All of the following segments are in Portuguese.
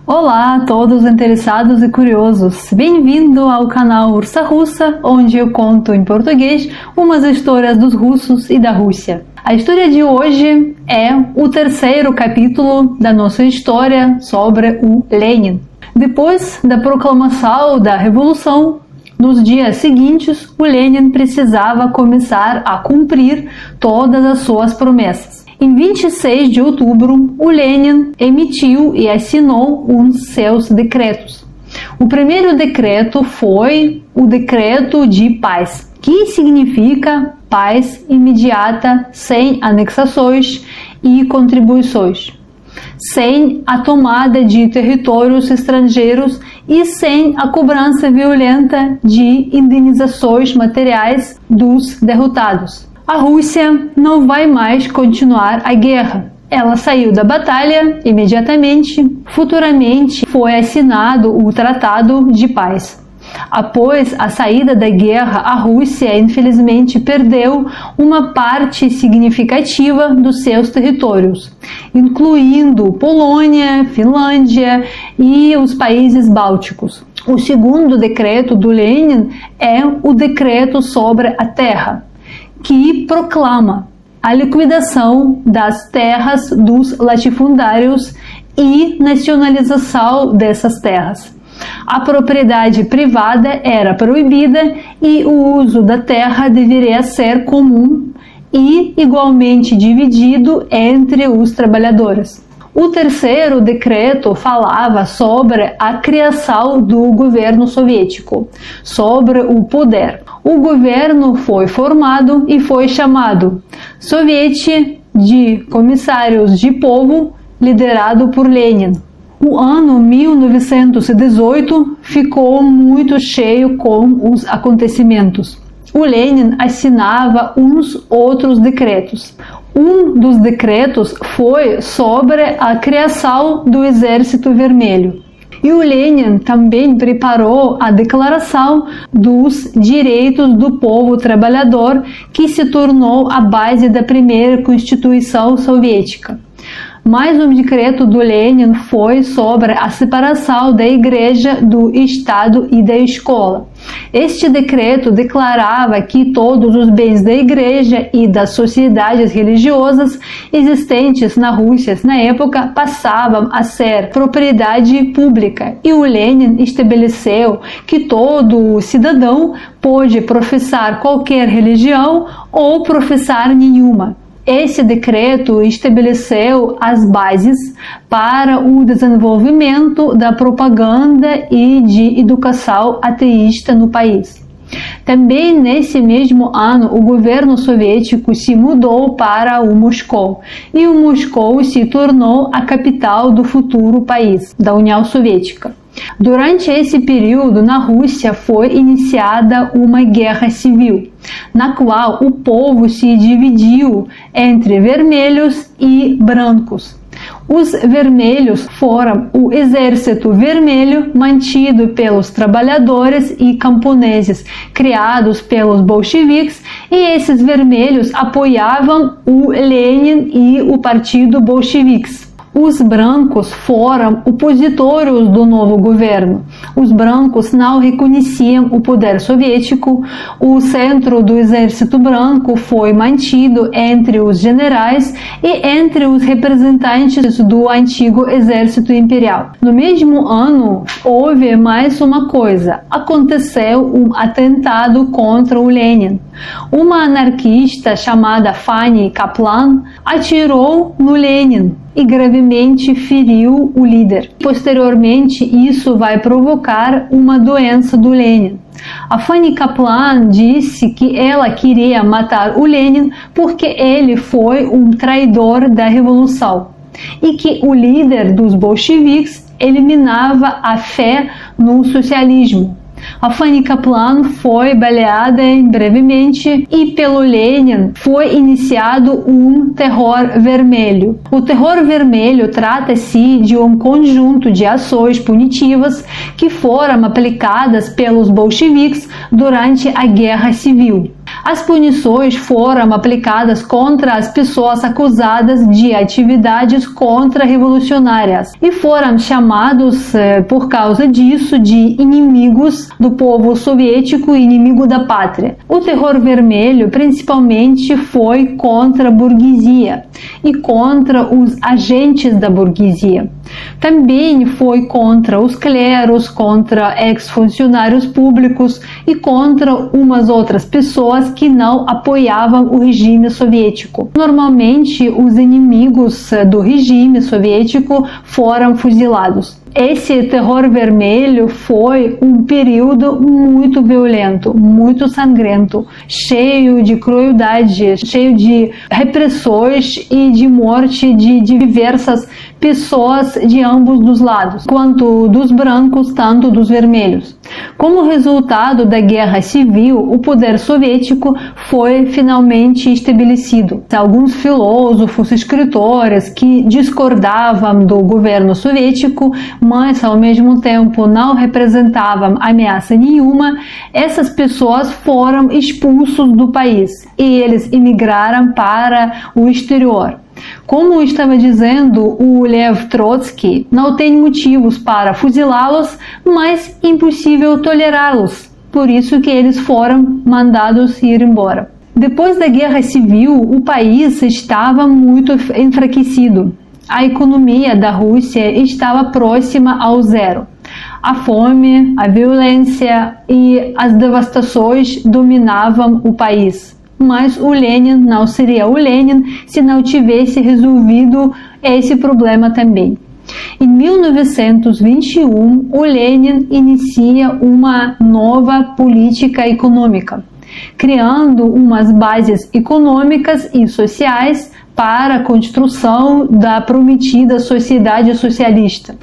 Olá a todos interessados e curiosos, bem-vindo ao canal Ursa Russa, onde eu conto em português umas histórias dos russos e da Rússia. A história de hoje é o terceiro capítulo da nossa história sobre o Lenin. Depois da proclamação da Revolução, nos dias seguintes, o Lenin precisava começar a cumprir todas as suas promessas. Em 26 de outubro, o Lenin emitiu e assinou seus decretos. O primeiro decreto foi o Decreto de Paz, que significa paz imediata, sem anexações e contribuições, sem a tomada de territórios estrangeiros e sem a cobrança violenta de indenizações materiais dos derrotados. A Rússia não vai mais continuar a guerra. Ela saiu da batalha imediatamente. Futuramente foi assinado o Tratado de Paz. Após a saída da guerra, a Rússia infelizmente perdeu uma parte significativa dos seus territórios, incluindo Polônia, Finlândia e os países bálticos. O segundo decreto do Lenin é o Decreto sobre a Terra, que proclama a liquidação das terras dos latifundários e nacionalização dessas terras. A propriedade privada era proibida e o uso da terra deveria ser comum e igualmente dividido entre os trabalhadores. O terceiro decreto falava sobre a criação do governo soviético, sobre o poder. O governo foi formado e foi chamado Soviete de Comissários de Povo, liderado por Lenin. O ano 1918 ficou muito cheio com os acontecimentos. O Lenin assinava uns outros decretos. Um dos decretos foi sobre a criação do Exército Vermelho. E o Lenin também preparou a Declaração dos Direitos do Povo Trabalhador, que se tornou a base da primeira Constituição Soviética. Mais um decreto do Lenin foi sobre a separação da Igreja do Estado e da escola. Este decreto declarava que todos os bens da Igreja e das sociedades religiosas existentes na Rússia na época passavam a ser propriedade pública, e o Lenin estabeleceu que todo cidadão pode professar qualquer religião ou professar nenhuma. Esse decreto estabeleceu as bases para o desenvolvimento da propaganda e de educação ateísta no país. Também nesse mesmo ano, o governo soviético se mudou para o Moscou, e o Moscou se tornou a capital do futuro país, da União Soviética. Durante esse período, na Rússia foi iniciada uma guerra civil, na qual o povo se dividiu entre vermelhos e brancos. Os vermelhos foram o Exército Vermelho, mantido pelos trabalhadores e camponeses, criados pelos bolcheviques, e esses vermelhos apoiavam o Lenin e o Partido Bolcheviques. Os brancos foram opositores do novo governo. Os brancos não reconheciam o poder soviético. O centro do exército branco foi mantido entre os generais e entre os representantes do antigo exército imperial. No mesmo ano, houve mais uma coisa. Aconteceu um atentado contra o Lenin. Uma anarquista chamada Fanny Kaplan atirou no Lenin e gravemente feriu o líder. Posteriormente, isso vai provocar uma doença do Lenin. A Fanny Kaplan disse que ela queria matar o Lenin porque ele foi um traidor da revolução e que o líder dos bolcheviques eliminava a fé no socialismo. A Fanny Kaplan foi baleada brevemente e pelo Lenin foi iniciado um terror vermelho. O terror vermelho trata-se de um conjunto de ações punitivas que foram aplicadas pelos bolcheviques durante a Guerra Civil. As punições foram aplicadas contra as pessoas acusadas de atividades contra-revolucionárias e foram chamados, por causa disso, de inimigos do povo soviético e inimigo da pátria. O terror vermelho principalmente foi contra a burguesia e contra os agentes da burguesia. Também foi contra os clérigos, contra ex-funcionários públicos e contra umas outras pessoas que não apoiavam o regime soviético. Normalmente, os inimigos do regime soviético foram fuzilados. Esse terror vermelho foi um período muito violento, muito sangrento, cheio de crueldade, cheio de repressões e de morte de diversas pessoas de ambos os lados, quanto dos brancos, tanto dos vermelhos. Como resultado da guerra civil, o poder soviético foi finalmente estabelecido. Alguns filósofos, escritores que discordavam do governo soviético, mas ao mesmo tempo não representavam ameaça nenhuma, essas pessoas foram expulsos do país e eles emigraram para o exterior. Como estava dizendo o Lev Trotsky, não tem motivos para fuzilá-los, mas impossível tolerá-los. Por isso que eles foram mandados ir embora. Depois da guerra civil, o país estava muito enfraquecido. A economia da Rússia estava próxima ao zero. A fome, a violência e as devastações dominavam o país. Mas o Lenin não seria o Lenin se não tivesse resolvido esse problema também. Em 1921, o Lenin inicia uma nova política econômica, criando umas bases econômicas e sociais para a construção da prometida sociedade socialista.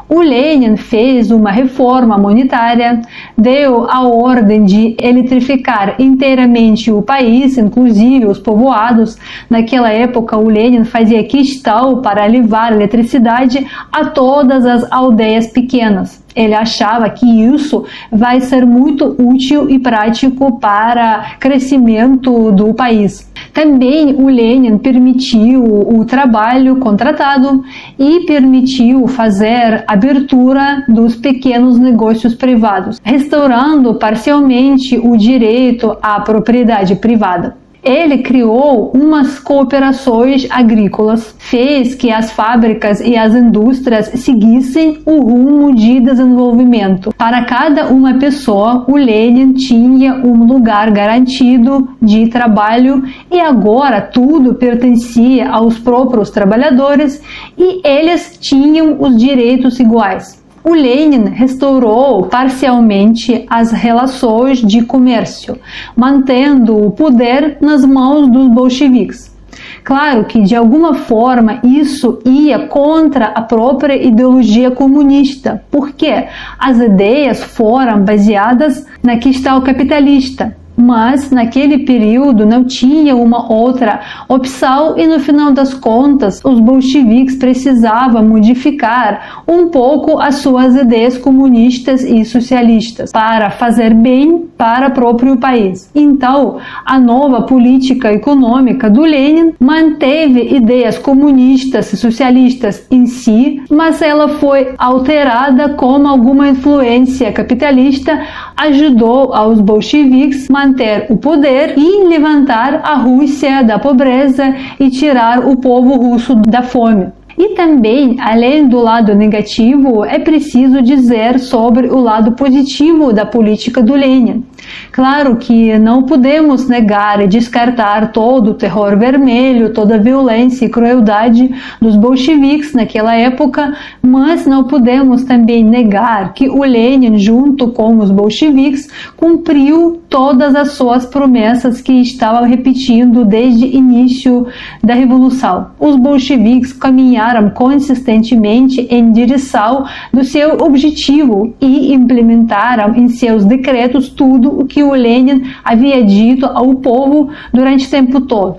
O Lenin fez uma reforma monetária, deu a ordem de eletrificar inteiramente o país, inclusive os povoados. Naquela época, o Lenin fazia questão para levar eletricidade a todas as aldeias pequenas. Ele achava que isso vai ser muito útil e prático para o crescimento do país. Também o Lenin permitiu o trabalho contratado e permitiu fazer a abertura dos pequenos negócios privados, restaurando parcialmente o direito à propriedade privada. Ele criou umas cooperações agrícolas, fez que as fábricas e as indústrias seguissem o rumo de desenvolvimento. Para cada uma pessoa, o Lenin tinha um lugar garantido de trabalho e agora tudo pertencia aos próprios trabalhadores e eles tinham os direitos iguais. O Lenin restaurou parcialmente as relações de comércio, mantendo o poder nas mãos dos bolcheviques. Claro que, de alguma forma, isso ia contra a própria ideologia comunista, porque as ideias foram baseadas na questão capitalista. Mas naquele período não tinha uma outra opção e no final das contas os bolcheviques precisavam modificar um pouco as suas ideias comunistas e socialistas para fazer bem para o próprio país. Então, a nova política econômica do Lenin manteve ideias comunistas e socialistas em si, mas ela foi alterada com alguma influência capitalista, ajudou aos bolcheviques manter o poder e levantar a Rússia da pobreza e tirar o povo russo da fome. E também, além do lado negativo, é preciso dizer sobre o lado positivo da política do Lenin. Claro que não podemos negar e descartar todo o terror vermelho, toda a violência e crueldade dos bolcheviques naquela época, mas não podemos também negar que o Lenin, junto com os bolcheviques, cumpriu todas as suas promessas que estavam repetindo desde o início da Revolução. Os bolcheviques caminharam consistentemente em direção do seu objetivo e implementaram em seus decretos tudo o que o Lenin havia dito ao povo durante o tempo todo.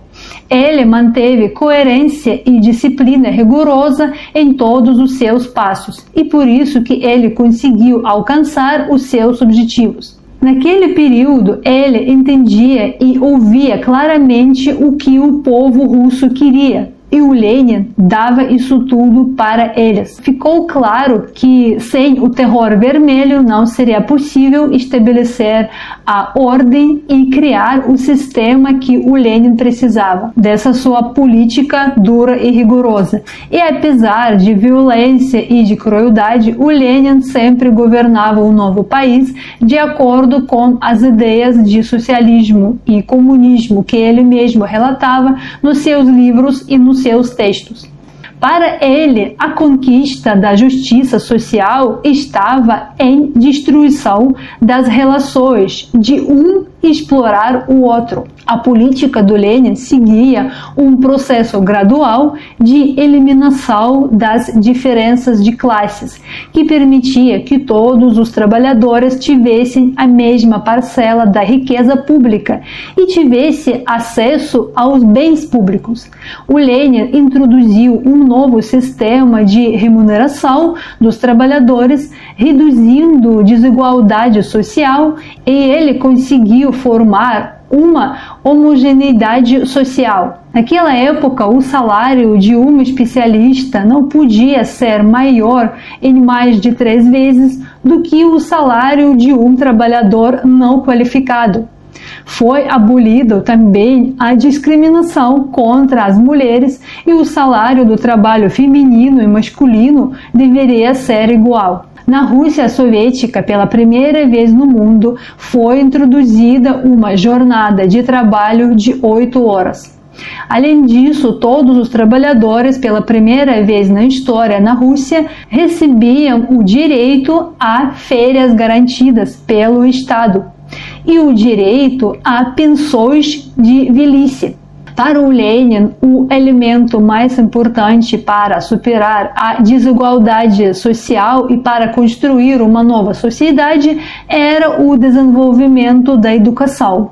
Ele manteve coerência e disciplina rigorosa em todos os seus passos e por isso que ele conseguiu alcançar os seus objetivos. Naquele período, ele entendia e ouvia claramente o que o povo russo queria. E o Lenin dava isso tudo para eles. Ficou claro que sem o terror vermelho não seria possível estabelecer a ordem e criar o sistema que o Lenin precisava, dessa sua política dura e rigorosa. E apesar de violência e de crueldade, o Lenin sempre governava o novo país de acordo com as ideias de socialismo e comunismo que ele mesmo relatava nos seus livros e nos seus textos. Para ele, a conquista da justiça social estava em destruição das relações, de um explorar o outro. A política do Lenin seguia um processo gradual de eliminação das diferenças de classes, que permitia que todos os trabalhadores tivessem a mesma parcela da riqueza pública e tivessem acesso aos bens públicos. O Lenin introduziu um novo sistema de remuneração dos trabalhadores, reduzindo desigualdade social, e ele conseguiu formar uma homogeneidade social. Naquela época, o salário de um especialista não podia ser maior em mais de 3 vezes do que o salário de um trabalhador não qualificado. Foi abolido também a discriminação contra as mulheres e o salário do trabalho feminino e masculino deveria ser igual. Na Rússia soviética, pela primeira vez no mundo, foi introduzida uma jornada de trabalho de 8 horas. Além disso, todos os trabalhadores, pela primeira vez na história na Rússia, recebiam o direito a férias garantidas pelo Estado e o direito a pensões de velhice. Para o Lenin, o elemento mais importante para superar a desigualdade social e para construir uma nova sociedade era o desenvolvimento da educação.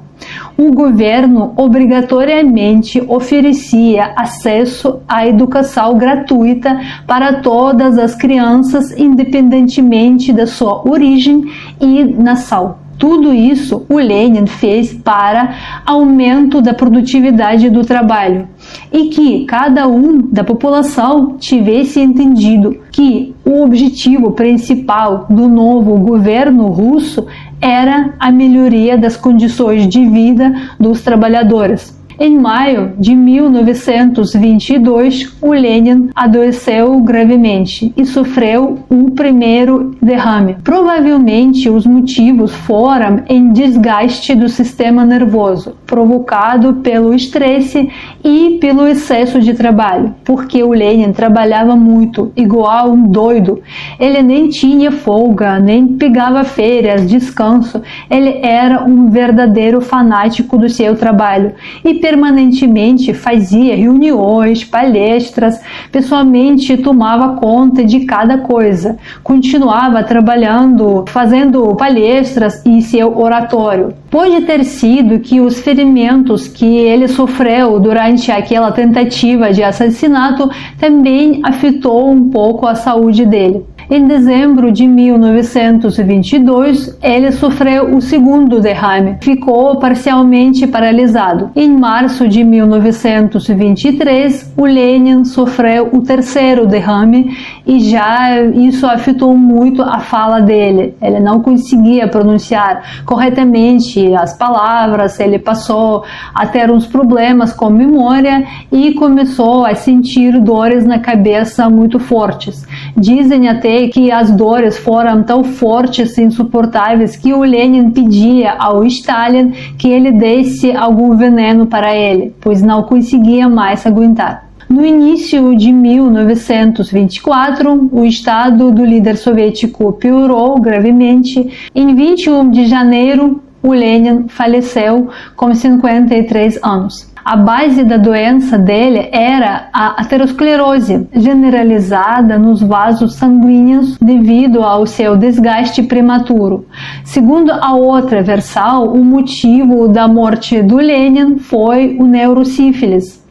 O governo obrigatoriamente oferecia acesso à educação gratuita para todas as crianças, independentemente da sua origem e nação. Tudo isso o Lenin fez para aumento da produtividade do trabalho e que cada da população tivesse entendido que o objetivo principal do novo governo russo era a melhoria das condições de vida dos trabalhadores. Em maio de 1922, o Lenin adoeceu gravemente e sofreu o primeiro derrame. Provavelmente os motivos foram em desgaste do sistema nervoso, provocado pelo estresse e pelo excesso de trabalho, porque o Lenin trabalhava muito, igual um doido. Ele nem tinha folga, nem pegava férias, descanso. Ele era um verdadeiro fanático do seu trabalho e permanentemente fazia reuniões, palestras, pessoalmente tomava conta de cada coisa, continuava trabalhando, fazendo palestras e seu oratório. Pode ter sido que os ferimentos que ele sofreu durante aquela tentativa de assassinato também afetou um pouco a saúde dele. Em dezembro de 1922, ele sofreu o segundo derrame, ficou parcialmente paralisado. Em março de 1923, o Lenin sofreu o terceiro derrame e já isso afetou muito a fala dele. Ele não conseguia pronunciar corretamente as palavras, ele passou a ter uns problemas com memória e começou a sentir dores na cabeça muito fortes. Dizem até que as dores foram tão fortes e insuportáveis que o Lenin pedia ao Stalin que ele desse algum veneno para ele, pois não conseguia mais aguentar. No início de 1924, o estado do líder soviético piorou gravemente. Em 21 de janeiro, o Lenin faleceu com 53 anos. A base da doença dele era a aterosclerose generalizada nos vasos sanguíneos devido ao seu desgaste prematuro. Segundo a outra versão, o motivo da morte do Lenin foi o neurosífilis.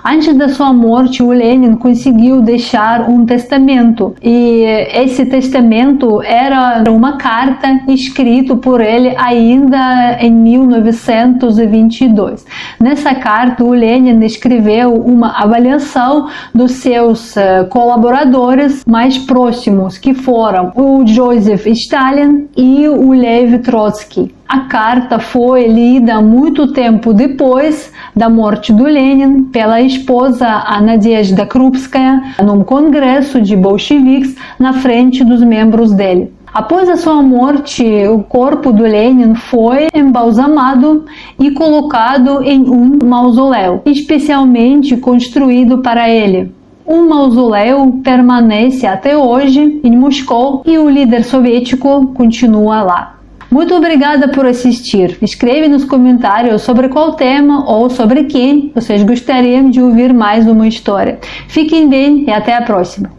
Antes da sua morte, o Lenin conseguiu deixar um testamento, e esse testamento era uma carta escrita por ele ainda em 1922. Nessa carta, o Lenin escreveu uma avaliação dos seus colaboradores mais próximos, que foram o Joseph Stalin e o Lev Trotsky. A carta foi lida muito tempo depois da morte do Lenin pela esposa, a Nadezhda Krupskaya, num congresso de bolcheviques na frente dos membros dele. Após a sua morte, o corpo do Lenin foi embalsamado e colocado em um mausoléu, especialmente construído para ele. O mausoléu permanece até hoje em Moscou e o líder soviético continua lá. Muito obrigada por assistir. Escreve nos comentários sobre qual tema ou sobre quem vocês gostariam de ouvir mais uma história. Fiquem bem e até a próxima.